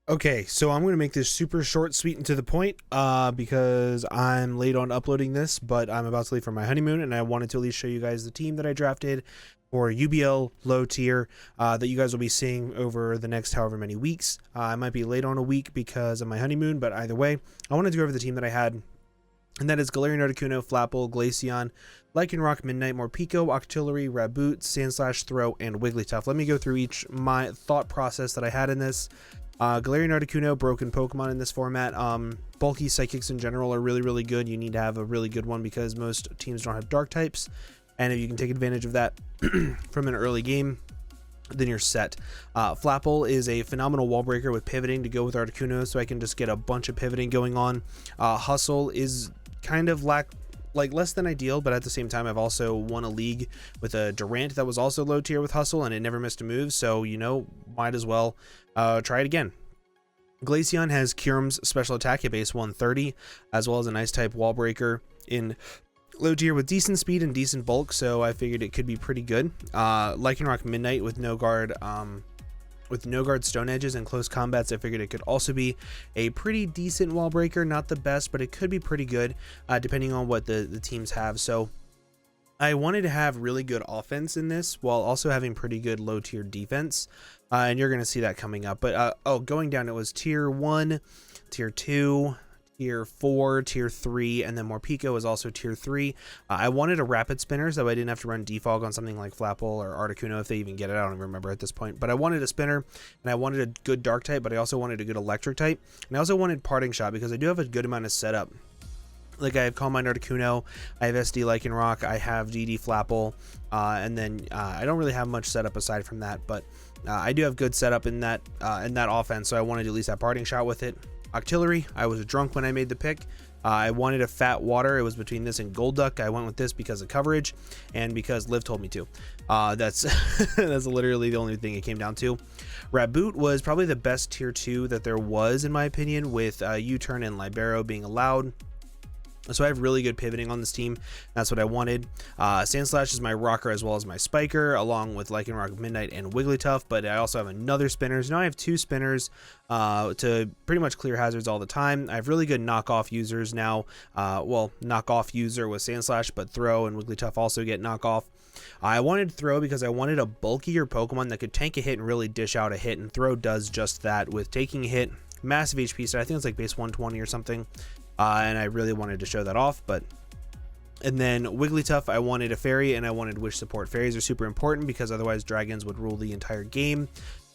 Okay, so I'm going to make this super short, sweet, and to the point because I'm late on uploading this, but I'm about to leave for my honeymoon, and I wanted to at least show you guys the team that I drafted for UBL low tier that you guys will be seeing over the next however many weeks. I might be late on a week because of my honeymoon, but either way, I wanted to go over the team that I had, and that is Galarian Articuno, Flapple, Glaceon, Lycanroc, Midnight, Morpeko, Octillery, Raboot, Sandslash, Throw, and Wigglytuff. Let me go through my thought process that I had in this. Galarian Articuno, broken Pokemon in this format. Bulky Psychics in general are really good. You need to have a really good one because most teams don't have dark types, and if you can take advantage of that from an early game, then you're set. Flapple is a phenomenal wall breaker with pivoting to go with Articuno, so I can just get a bunch of pivoting going on. Hustle is kind of less than ideal, but at the same time I've also won a league with a Durant that was also low tier with Hustle and it never missed a move, so you know, might as well try it again. Glaceon has Kyurem's special attack at base 130, as well as a nice type wall breaker in low tier with decent speed and decent bulk, so I figured it could be pretty good. Lycanroc Midnight with no guard Stone Edges and close combats, I figured it could also be a pretty decent wall breaker. Not the best, but it could be pretty good depending on what the teams have. So I wanted to have really good offense in this while also having pretty good low tier defense, and you're going to see that coming up. But going down, it was tier 1, tier 2, tier 4, tier 3, and then Morpeko was also tier 3. I wanted a rapid spinner so I didn't have to run defog on something like Flapple or Articuno if they even get it. I don't even remember at this point, but I wanted a spinner and I wanted a good dark type, but I also wanted a good electric type, and I also wanted parting shot because I do have a good amount of setup. Like I have Calm Mind Articuno, I have SD Lycanroc, I have DD Flapple, and then I don't really have much setup aside from that, but I do have good setup in that offense, so I wanted to at least have parting shot with it. Octillery, I was drunk when I made the pick. I wanted a fat water. It was between this and Golduck. I went with this because of coverage and because Liv told me to. That's literally the only thing it came down to. Raboot was probably the best tier 2 that there was in my opinion, with U-turn and Libero being allowed. So I have really good pivoting on this team. That's what I wanted. Sandslash is my rocker as well as my spiker, along with Lycanroc, Midnight, and Wigglytuff. But I also have another spinner. So now I have 2 spinners to pretty much clear hazards all the time. I have really good knockoff users now. Well, knockoff user with Sandslash, but Throw and Wigglytuff also get knockoff. I wanted Throw because I wanted a bulkier Pokemon that could tank a hit and really dish out a hit, and Throw does just that with taking a hit, massive HP, so I think it's like base 120 or something. And I really wanted to show that off. And then Wigglytuff, I wanted a fairy and I wanted wish support. Fairies are super important because otherwise dragons would rule the entire game,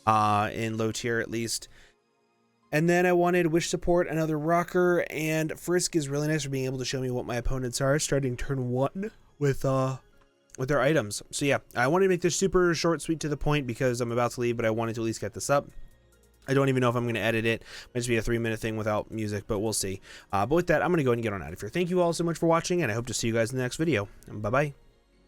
in low tier at least. And then I wanted wish support, another rocker, and Frisk is really nice for being able to show me what my opponents are starting turn 1 with their items. So yeah, I wanted to make this super short, sweet, to the point because I'm about to leave, but I wanted to at least get this up. I don't even know if I'm going to edit it. It might just be a 3-minute thing without music, but we'll see. But with that, I'm going to go ahead and get on out of here. Thank you all so much for watching, and I hope to see you guys in the next video. Bye-bye.